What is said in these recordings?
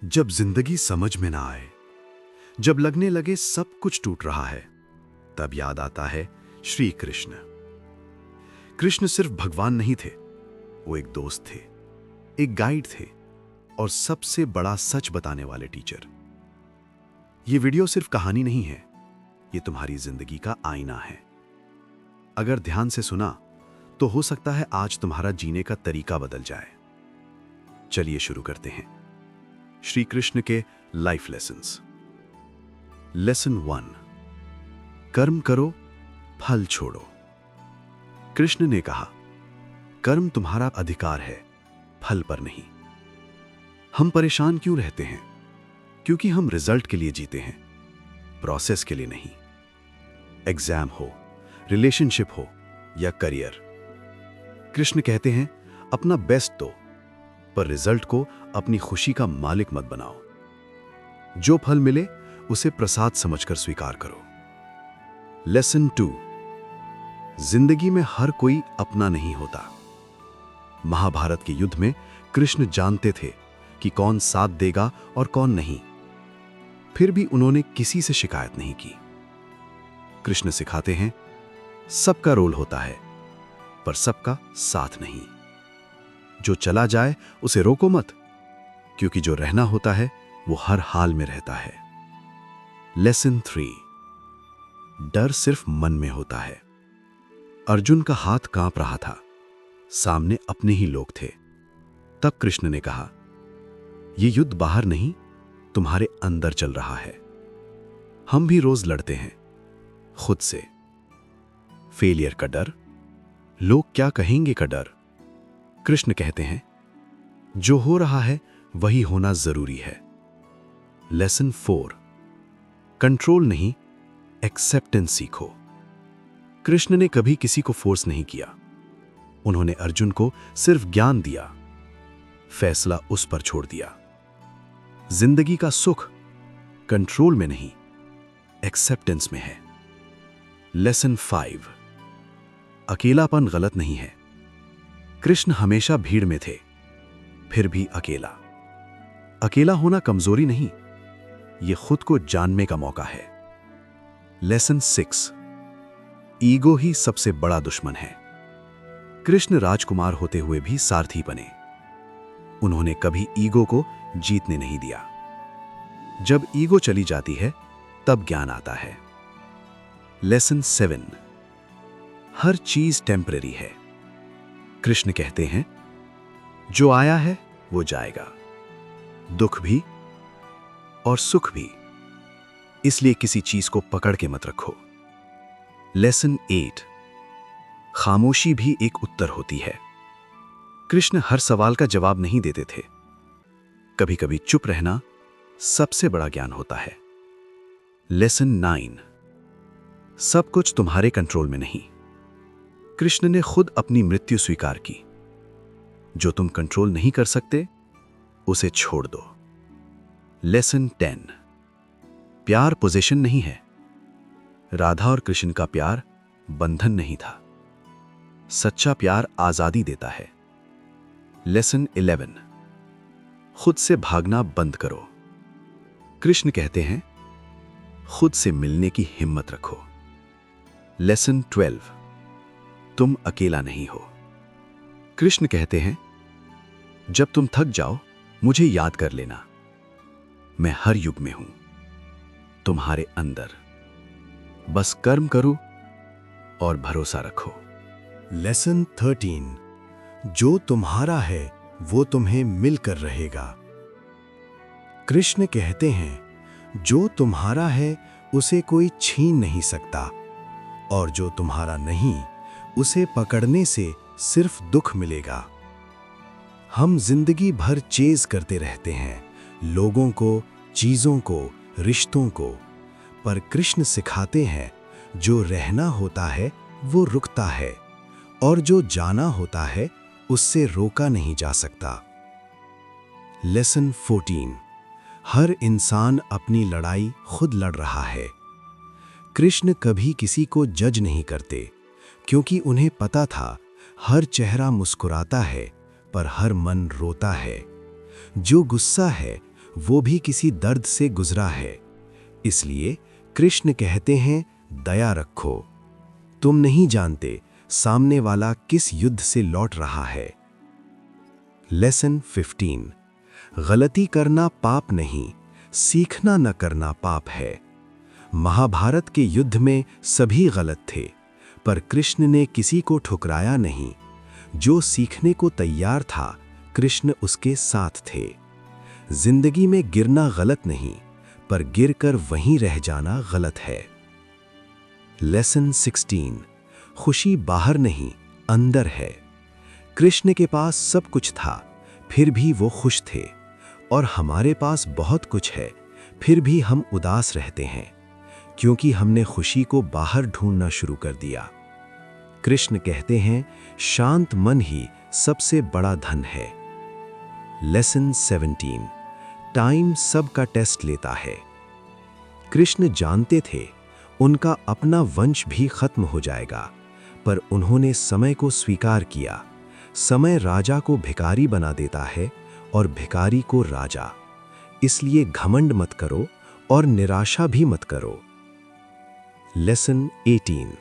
जब जिंदगी समझ में ना आए, जब लगने लगे सब कुछ टूट रहा है, तब याद आता है श्री कृष्ण। कृष्ण सिर्फ भगवान नहीं थे, वो एक दोस्त थे, एक गाइड थे और सबसे बड़ा सच बताने वाले टीचर। ये वीडियो सिर्फ कहानी नहीं है, ये तुम्हारी जिंदगी का आईना है। अगर ध्यान से सुना तो हो सकता है आज तुम्हारा जीने का तरीका बदल जाए। चलिए शुरू करते हैं श्री कृष्ण के लाइफ लेसन्स। लेसन 1, कर्म करो, फल छोड़ो। कृष्ण ने कहा, कर्म तुम्हारा अधिकार है, फल पर नहीं। हम परेशान क्यों रहते हैं? क्योंकि हम रिजल्ट के लिए जीते हैं, प्रोसेस के लिए नहीं। एग्जाम हो, रिलेशनशिप हो या करियर, कृष्ण कहते हैं अपना बेस्ट दो, पर रिजल्ट को अपनी खुशी का मालिक मत बनाओ। जो फल मिले उसे प्रसाद समझकर स्वीकार करो। लेसन 2, जिंदगी में हर कोई अपना नहीं होता। महाभारत के युद्ध में कृष्ण जानते थे कि कौन साथ देगा और कौन नहीं, फिर भी उन्होंने किसी से शिकायत नहीं की। कृष्ण सिखाते हैं सबका रोल होता है, पर सबका साथ नहीं। जो चला जाए उसे रोको मत, क्योंकि जो रहना होता है वो हर हाल में रहता है। लेसन 3, डर सिर्फ मन में होता है। अर्जुन का हाथ कांप रहा था, सामने अपने ही लोग थे। तब कृष्ण ने कहा, यह युद्ध बाहर नहीं, तुम्हारे अंदर चल रहा है। हम भी रोज लड़ते हैं खुद से। फेलियर का डर, लोग क्या कहेंगे का डर। कृष्ण कहते हैं जो हो रहा है वही होना जरूरी है। लेसन 4, कंट्रोल नहीं, एक्सेप्टेंस सीखो। कृष्ण ने कभी किसी को फोर्स नहीं किया, उन्होंने अर्जुन को सिर्फ ज्ञान दिया, फैसला उस पर छोड़ दिया। जिंदगी का सुख कंट्रोल में नहीं, एक्सेप्टेंस में है। लेसन 5, अकेलापन गलत नहीं है। कृष्ण हमेशा भीड़ में थे, फिर भी अकेला। अकेला होना कमजोरी नहीं, यह खुद को जानने का मौका है। लेसन 6, ईगो ही सबसे बड़ा दुश्मन है। कृष्ण राजकुमार होते हुए भी सारथी बने, उन्होंने कभी ईगो को जीतने नहीं दिया। जब ईगो चली जाती है तब ज्ञान आता है। लेसन 7, हर चीज टेम्परेरी है। कृष्ण कहते हैं जो आया है वो जाएगा, दुख भी और सुख भी, इसलिए किसी चीज को पकड़ के मत रखो। लेसन 8, खामोशी भी एक उत्तर होती है। कृष्ण हर सवाल का जवाब नहीं देते थे, कभी कभी चुप रहना सबसे बड़ा ज्ञान होता है। लेसन 9, सब कुछ तुम्हारे कंट्रोल में नहीं। कृष्ण ने खुद अपनी मृत्यु स्वीकार की। जो तुम कंट्रोल नहीं कर सकते उसे छोड़ दो। लेसन 10, प्यार पोजीशन नहीं है। राधा और कृष्ण का प्यार बंधन नहीं था, सच्चा प्यार आजादी देता है। लेसन 11, खुद से भागना बंद करो। कृष्ण कहते हैं खुद से मिलने की हिम्मत रखो। लेसन 12, तुम अकेला नहीं हो। कृष्ण कहते हैं जब तुम थक जाओ मुझे याद कर लेना, मैं हर युग में हूं, तुम्हारे अंदर। बस कर्म करो और भरोसा रखो। लेसन 13, जो तुम्हारा है वो तुम्हें मिलकर रहेगा। कृष्ण कहते हैं जो तुम्हारा है उसे कोई छीन नहीं सकता, और जो तुम्हारा नहीं उसे पकड़ने से सिर्फ दुख मिलेगा। हम जिंदगी भर चेज करते रहते हैं, लोगों को, चीजों को, रिश्तों को, पर कृष्ण सिखाते हैं जो रहना होता है वो रुकता है, और जो जाना होता है उससे रोका नहीं जा सकता। लेसन 14, हर इंसान अपनी लड़ाई खुद लड़ रहा है। कृष्ण कभी किसी को जज नहीं करते, क्योंकि उन्हें पता था हर चेहरा मुस्कुराता है पर हर मन रोता है। जो गुस्सा है वो भी किसी दर्द से गुजरा है। इसलिए कृष्ण कहते हैं, दया रखो। तुम नहीं जानते सामने वाला किस युद्ध से लौट रहा है। लेसन 15। गलती करना पाप नहीं, सीखना न करना पाप है। महाभारत के युद्ध में सभी गलत थे, पर कृष्ण ने किसी को ठुकराया नहीं। जो सीखने को तैयार था, कृष्ण उसके साथ थे। जिंदगी में गिरना गलत नहीं, पर गिरकर वहीं रह जाना गलत है। लेसन 16। खुशी बाहर नहीं, अंदर है। कृष्ण के पास सब कुछ था, फिर भी वो खुश थे। और हमारे पास बहुत कुछ है, फिर भी हम उदास रहते हैं, क्योंकि हमने खुशी को बाहर ढूंढना शुरू कर दिया। कृष्ण कहते हैं, शांत मन ही सबसे बड़ा धन है। लेसन 17। टाइम सबका टेस्ट लेता है। कृष्ण जानते थे उनका अपना वंश भी खत्म हो जाएगा, पर उन्होंने समय को स्वीकार किया। समय राजा को भिखारी बना देता है और भिखारी को राजा। इसलिए घमंड मत करो और निराशा भी मत करो। लेसन 18।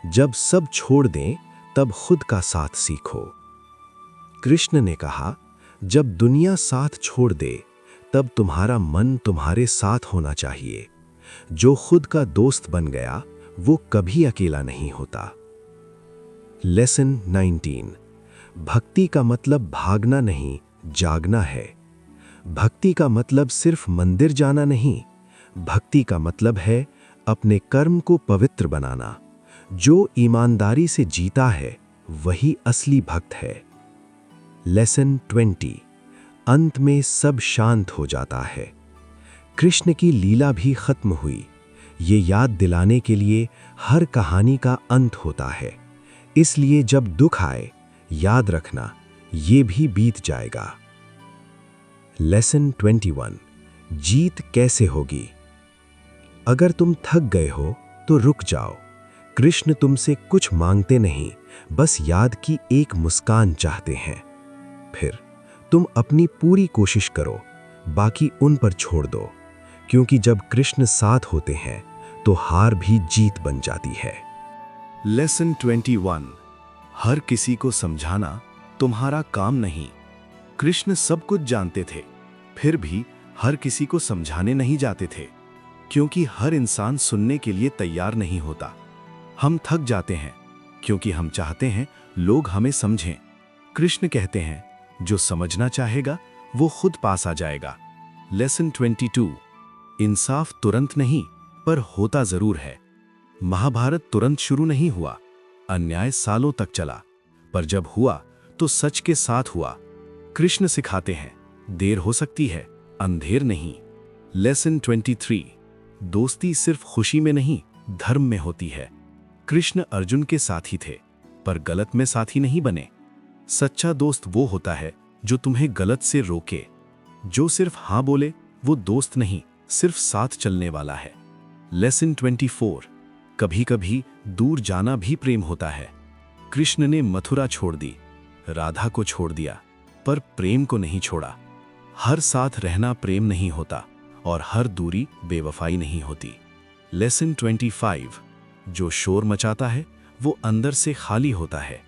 जब सब छोड़ दें तब खुद का साथ सीखो। कृष्ण ने कहा, जब दुनिया साथ छोड़ दे तब तुम्हारा मन तुम्हारे साथ होना चाहिए। जो खुद का दोस्त बन गया वो कभी अकेला नहीं होता। लेसन 19। भक्ति का मतलब भागना नहीं, जागना है। भक्ति का मतलब सिर्फ मंदिर जाना नहीं, भक्ति का मतलब है अपने कर्म को पवित्र बनाना। जो ईमानदारी से जीता है वही असली भक्त है। लेसन 20। अंत में सब शांत हो जाता है। कृष्ण की लीला भी खत्म हुई। ये याद दिलाने के लिए हर कहानी का अंत होता है। इसलिए जब दुख आए, याद रखना ये भी बीत जाएगा। लेसन 21। जीत कैसे होगी? अगर तुम थक गए हो तो रुक जाओ। कृष्ण तुमसे कुछ मांगते नहीं, बस याद की एक मुस्कान चाहते हैं। फिर तुम अपनी पूरी कोशिश करो, बाकी उन पर छोड़ दो, क्योंकि जब कृष्ण साथ होते हैं तो हार भी जीत बन जाती है। लेसन 21। हर किसी को समझाना तुम्हारा काम नहीं। कृष्ण सब कुछ जानते थे, फिर भी हर किसी को समझाने नहीं जाते थे, क्योंकि हर इंसान सुनने के लिए तैयार नहीं होता। हम थक जाते हैं क्योंकि हम चाहते हैं लोग हमें समझें। कृष्ण कहते हैं, जो समझना चाहेगा वो खुद पास आ जाएगा। लेसन 22। इंसाफ तुरंत नहीं, पर होता जरूर है। महाभारत तुरंत शुरू नहीं हुआ, अन्याय सालों तक चला, पर जब हुआ तो सच के साथ हुआ। कृष्ण सिखाते हैं, देर हो सकती है, अंधेर नहीं। लेसन 23। दोस्ती सिर्फ खुशी में नहीं, धर्म में होती है। कृष्ण अर्जुन के साथी थे, पर गलत में साथी नहीं बने। सच्चा दोस्त वो होता है जो तुम्हें गलत से रोके। जो सिर्फ हाँ बोले वो दोस्त नहीं, सिर्फ साथ चलने वाला है। लेसन 24। कभी कभी दूर जाना भी प्रेम होता है। कृष्ण ने मथुरा छोड़ दी, राधा को छोड़ दिया, पर प्रेम को नहीं छोड़ा। हर साथ रहना प्रेम नहीं होता और हर दूरी बेवफाई नहीं होती। लेसन 25। जो शोर मचाता है वो अंदर से खाली होता है।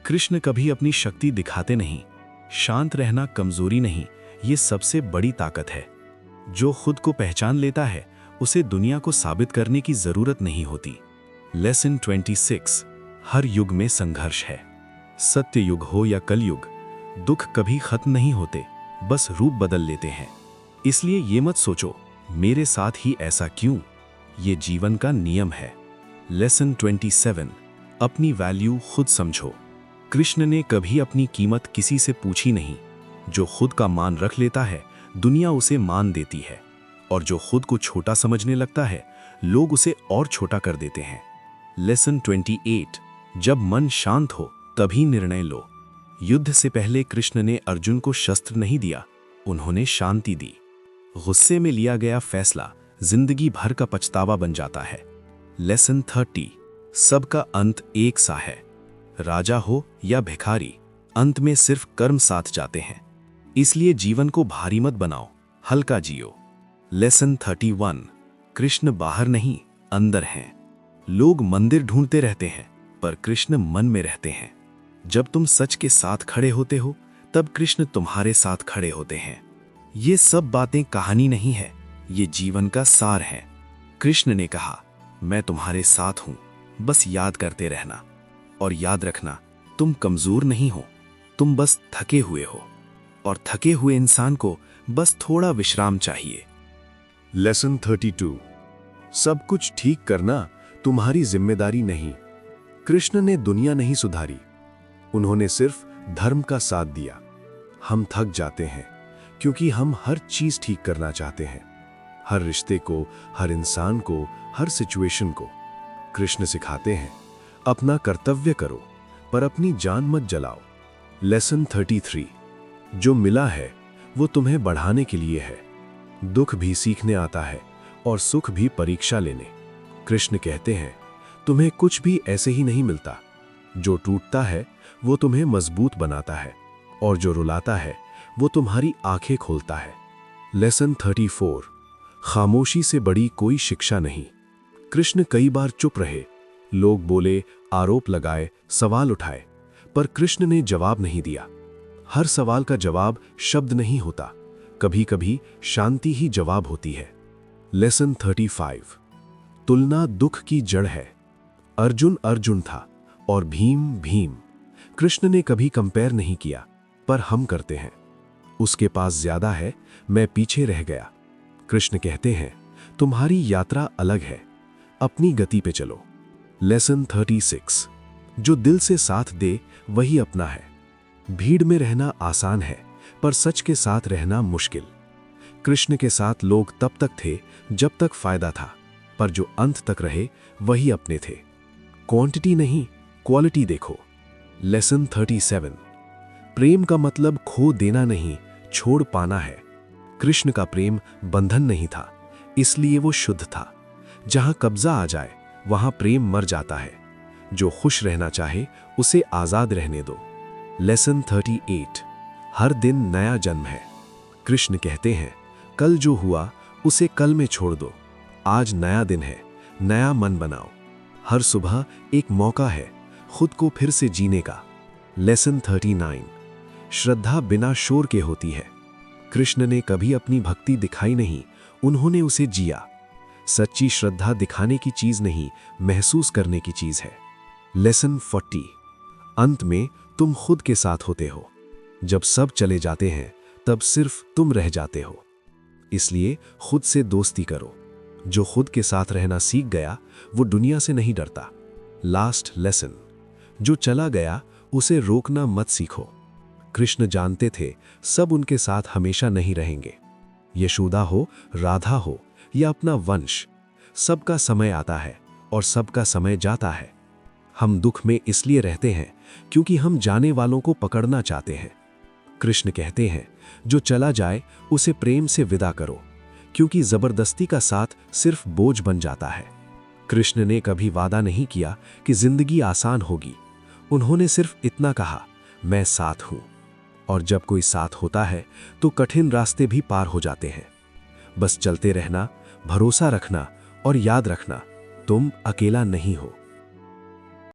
कृष्ण कभी अपनी शक्ति दिखाते नहीं। शांत रहना कमजोरी नहीं, ये सबसे बड़ी ताकत है। जो खुद को पहचान लेता है उसे दुनिया को साबित करने की जरूरत नहीं होती। लेसन 26। हर युग में संघर्ष है। सत्य युग हो या कलयुग, दुख कभी खत्म नहीं होते, बस रूप बदल लेते हैं। इसलिए ये मत सोचो मेरे साथ ही ऐसा क्यों, ये जीवन का नियम है। लेसन 27। अपनी वैल्यू खुद समझो। कृष्ण ने कभी अपनी कीमत किसी से पूछी नहीं। जो खुद का मान रख लेता है दुनिया उसे मान देती है, और जो खुद को छोटा समझने लगता है लोग उसे और छोटा कर देते हैं। लेसन 28। जब मन शांत हो तभी निर्णय लो। युद्ध से पहले कृष्ण ने अर्जुन को शस्त्र नहीं दिया, उन्होंने शांति दी। गुस्से में लिया गया फैसला जिंदगी भर का पछतावा बन जाता है। लेसन 30। सबका अंत एक सा है। राजा हो या भिखारी, अंत में सिर्फ कर्म साथ जाते हैं। इसलिए जीवन को भारी मत बनाओ, हल्का जियो। लेसन 31। कृष्ण बाहर नहीं, अंदर हैं। लोग मंदिर ढूंढते रहते हैं, पर कृष्ण मन में रहते हैं। जब तुम सच के साथ खड़े होते हो, तब कृष्ण तुम्हारे साथ खड़े होते हैं। ये सब बातें कहानी नहीं है, ये जीवन का सार है। कृष्ण ने कहा, मैं तुम्हारे साथ हूं, बस याद करते रहना। और याद रखना, तुम कमजोर नहीं हो, तुम बस थके हुए हो। और थके हुए इंसान को बस थोड़ा विश्राम चाहिए। लेसन 32। सब कुछ ठीक करना तुम्हारी जिम्मेदारी नहीं। कृष्ण ने दुनिया नहीं सुधारी, उन्होंने सिर्फ धर्म का साथ दिया। हम थक जाते हैं क्योंकि हम हर चीज ठीक करना चाहते हैं, हर रिश्ते को, हर इंसान को, हर सिचुएशन को। कृष्ण सिखाते हैं, अपना कर्तव्य करो पर अपनी जान मत जलाओ। लेसन 33। जो मिला है वो तुम्हें बढ़ाने के लिए है। दुख भी सीखने आता है और सुख भी परीक्षा लेने। कृष्ण कहते हैं, तुम्हें कुछ भी ऐसे ही नहीं मिलता। जो टूटता है वो तुम्हें मजबूत बनाता है, और जो रुलाता है वो तुम्हारी आंखें खोलता है। लेसन 34। खामोशी से बड़ी कोई शिक्षा नहीं। कृष्ण कई बार चुप रहे, लोग बोले, आरोप लगाए, सवाल उठाए, पर कृष्ण ने जवाब नहीं दिया। हर सवाल का जवाब शब्द नहीं होता, कभी कभी शांति ही जवाब होती है। लेसन 35। तुलना दुख की जड़ है। अर्जुन अर्जुन था और भीम भीम। कृष्ण ने कभी कंपेयर नहीं किया, पर हम करते हैं। उसके पास ज्यादा है, मैं पीछे रह गया। कृष्ण कहते हैं, तुम्हारी यात्रा अलग है, अपनी गति पे चलो। लेसन 36। जो दिल से साथ दे वही अपना है। भीड़ में रहना आसान है, पर सच के साथ रहना मुश्किल। कृष्ण के साथ लोग तब तक थे जब तक फायदा था, पर जो अंत तक रहे वही अपने थे। क्वांटिटी नहीं, क्वालिटी देखो। लेसन 37। प्रेम का मतलब खो देना नहीं, छोड़ पाना है। कृष्ण का प्रेम बंधन नहीं था, इसलिए वो शुद्ध था। जहां कब्जा आ जाए वहां प्रेम मर जाता है। जो खुश रहना चाहे उसे आजाद रहने दो। लेसन 38। हर दिन नया जन्म है। कृष्ण कहते हैं, कल जो हुआ उसे कल में छोड़ दो। आज नया दिन है, नया मन बनाओ। हर सुबह एक मौका है खुद को फिर से जीने का। लेसन 39। श्रद्धा बिना शोर के होती है। कृष्ण ने कभी अपनी भक्ति दिखाई नहीं, उन्होंने उसे जिया। सच्ची श्रद्धा दिखाने की चीज नहीं, महसूस करने की चीज है। लेसन 40। अंत में तुम खुद के साथ होते हो। जब सब चले जाते हैं तब सिर्फ तुम रह जाते हो। इसलिए खुद से दोस्ती करो। जो खुद के साथ रहना सीख गया वो दुनिया से नहीं डरता। Last lesson. जो चला गया उसे रोकना मत सीखो। कृष्ण जानते थे सब उनके साथ हमेशा नहीं रहेंगे। यशोदा हो, राधा हो या अपना वंश, सबका समय आता है और सबका समय जाता है। हम दुख में इसलिए रहते हैं क्योंकि हम जाने वालों को पकड़ना चाहते हैं। कृष्ण कहते हैं, जो चला जाए उसे प्रेम से विदा करो, क्योंकि जबरदस्ती का साथ सिर्फ बोझ बन जाता है। कृष्ण ने कभी वादा नहीं किया कि जिंदगी आसान होगी। उन्होंने सिर्फ इतना कहा, मैं साथ हूं। और जब कोई साथ होता है तो कठिन रास्ते भी पार हो जाते हैं। बस चलते रहना, भरोसा रखना और याद रखना, तुम अकेला नहीं हो।